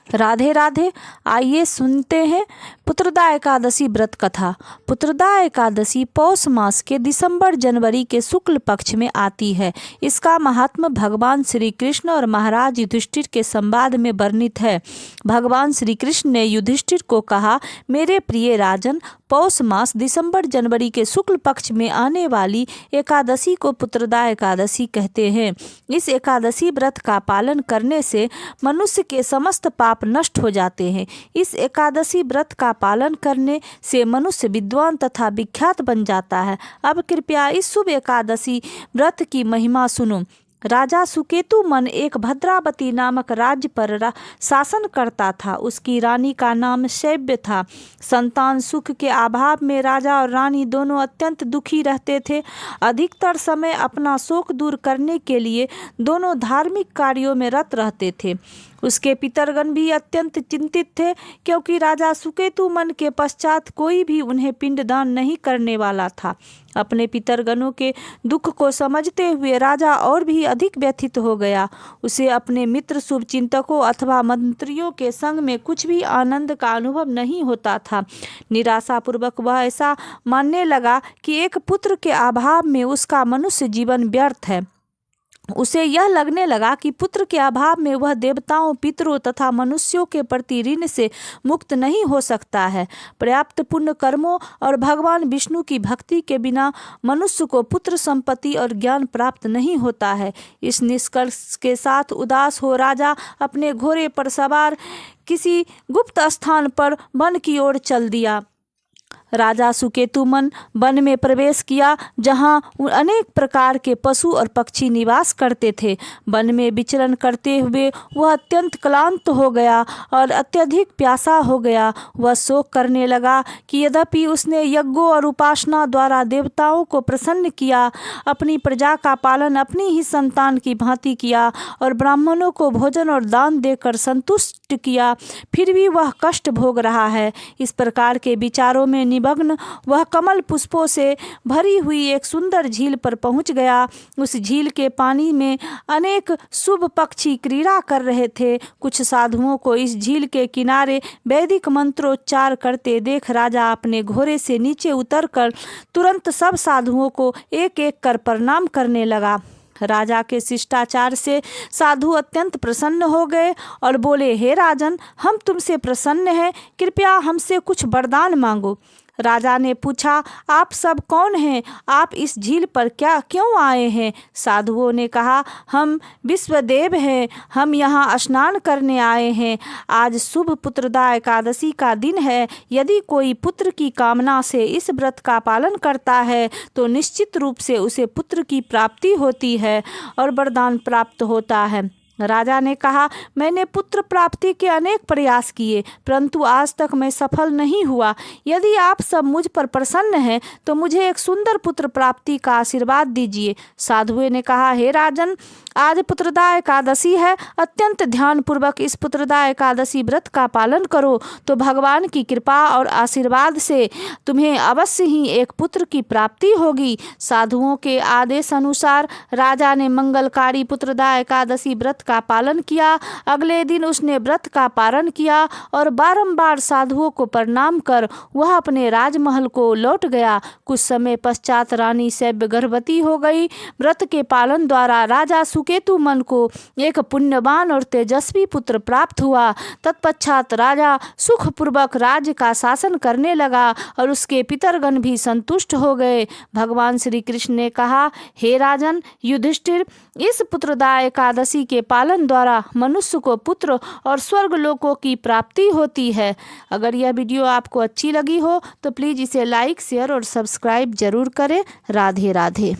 राधे राधे। आइए सुनते हैं पुत्रदा एकादशी व्रत कथा। पुत्रदा एकादशी पौष मास के दिसंबर जनवरी के शुक्ल पक्ष में आती है। इसका महात्म्य भगवान श्री कृष्ण और महाराज युधिष्ठिर के संवाद में वर्णित है। भगवान श्री कृष्ण ने युधिष्ठिर को कहा, मेरे प्रिय राजन, पौष मास दिसंबर जनवरी के शुक्ल पक्ष में आने वाली एकादशी को पुत्रदा एकादशी कहते हैं। इस एकादशी व्रत का पालन करने से मनुष्य के समस्त पाप नष्ट हो जाते हैं। इस एकादशी व्रत का पालन करने से मनुष्य विद्वान तथा विख्यात बन जाता है। अब कृपया इस शुभ एकादशी व्रत की महिमा सुनो। राजा सुकेतु मन एक भद्रावती नामक राज्य पर शासन करता था। उसकी रानी का नाम शैव्य था। संतान सुख के अभाव में राजा और रानी दोनों अत्यंत दुखी रहते थे। अधिकतर समय अपना शोक दूर करने के लिए दोनों धार्मिक कार्यों में रत रहते थे। उसके पितरगण भी अत्यंत चिंतित थे, क्योंकि राजा सुकेतु मन के पश्चात कोई भी उन्हें पिंडदान नहीं करने वाला था। अपने पितरगणों के दुख को समझते हुए राजा और भी अधिक व्यथित हो गया। उसे अपने मित्र शुभचिंतकों अथवा मंत्रियों के संग में कुछ भी आनंद का अनुभव नहीं होता था। निराशापूर्वक वह ऐसा मानने लगा कि एक पुत्र के अभाव में उसका मनुष्य जीवन व्यर्थ है। उसे यह लगने लगा कि पुत्र के अभाव में वह देवताओं, पितरों तथा मनुष्यों के प्रति ऋण से मुक्त नहीं हो सकता है। पर्याप्त पुण्य कर्मों और भगवान विष्णु की भक्ति के बिना मनुष्य को पुत्र संपत्ति और ज्ञान प्राप्त नहीं होता है। इस निष्कर्ष के साथ उदास हो राजा अपने घोड़े पर सवार किसी गुप्त स्थान पर वन की ओर चल दिया। राजा सुकेतुमन वन में प्रवेश किया, जहां अनेक प्रकार के पशु और पक्षी निवास करते थे। वन में विचरण करते हुए वह अत्यंत क्लांत हो गया और अत्यधिक प्यासा हो गया। वह शोक करने लगा कि यद्यपि उसने यज्ञों और उपासना द्वारा देवताओं को प्रसन्न किया, अपनी प्रजा का पालन अपनी ही संतान की भांति किया और ब्राह्मणों को भोजन और दान देकर संतुष्ट किया, फिर भी वह कष्ट भोग रहा है। इस प्रकार के विचारों में निमग्न वह कमल पुष्पों से भरी हुई एक सुंदर झील पर पहुंच गया। उस झील के पानी में अनेक शुभ पक्षी क्रीड़ा कर रहे थे। कुछ साधुओं को इस झील के किनारे वैदिक मंत्रोच्चार करते देख राजा अपने घोड़े से नीचे उतरकर तुरंत सब साधुओं को एक एक कर प्रणाम करने लगा। राजा के शिष्टाचार से साधु अत्यंत प्रसन्न हो गए और बोले, हे राजन, हम तुमसे प्रसन्न हैं, कृपया हमसे कुछ वरदान मांगो। राजा ने पूछा, आप सब कौन हैं? आप इस झील पर क्यों आए हैं? साधुओं ने कहा, हम विश्वदेव हैं, हम यहाँ स्नान करने आए हैं। आज शुभ पुत्रदा एकादशी का दिन है। यदि कोई पुत्र की कामना से इस व्रत का पालन करता है तो निश्चित रूप से उसे पुत्र की प्राप्ति होती है और वरदान प्राप्त होता है। राजा ने कहा, मैंने पुत्र प्राप्ति के अनेक प्रयास किए, परंतु आज तक मैं सफल नहीं हुआ। यदि आप सब मुझ पर प्रसन्न हैं तो मुझे एक सुंदर पुत्र प्राप्ति का आशीर्वाद दीजिए। साधुओं ने कहा, हे राजन, आज पुत्रदा एकादशी है। अत्यंत ध्यानपूर्वक इस पुत्रदा एकादशी व्रत का पालन करो तो भगवान की कृपा और आशीर्वाद से तुम्हें अवश्य ही एक पुत्र की प्राप्ति होगी। साधुओं के आदेश अनुसार राजा ने मंगलकारी पुत्रदा एकादशी व्रत का पालन किया। अगले दिन उसने व्रत का पारण किया और बारंबार साधुओं को प्रणाम कर वह अपने राजमहल को लौट गया। कुछ समय पश्चात रानी शैव्य गर्भवती हो गई। व्रत के पालन द्वारा राजा सुकेतु मन को एक पुण्यवान और तेजस्वी पुत्र प्राप्त हुआ। तत्पश्चात राजा सुखपूर्वक राज्य का शासन करने लगा और उसके पितरगण भी संतुष्ट हो गए। भगवान श्री कृष्ण ने कहा, हे राजन युधिष्ठिर, इस पुत्रदा एकादशी के पालन द्वारा मनुष्य को पुत्र और स्वर्ग लोकों की प्राप्ति होती है। अगर यह वीडियो आपको अच्छी लगी हो तो प्लीज़ इसे लाइक, शेयर और सब्सक्राइब जरूर करें। राधे राधे।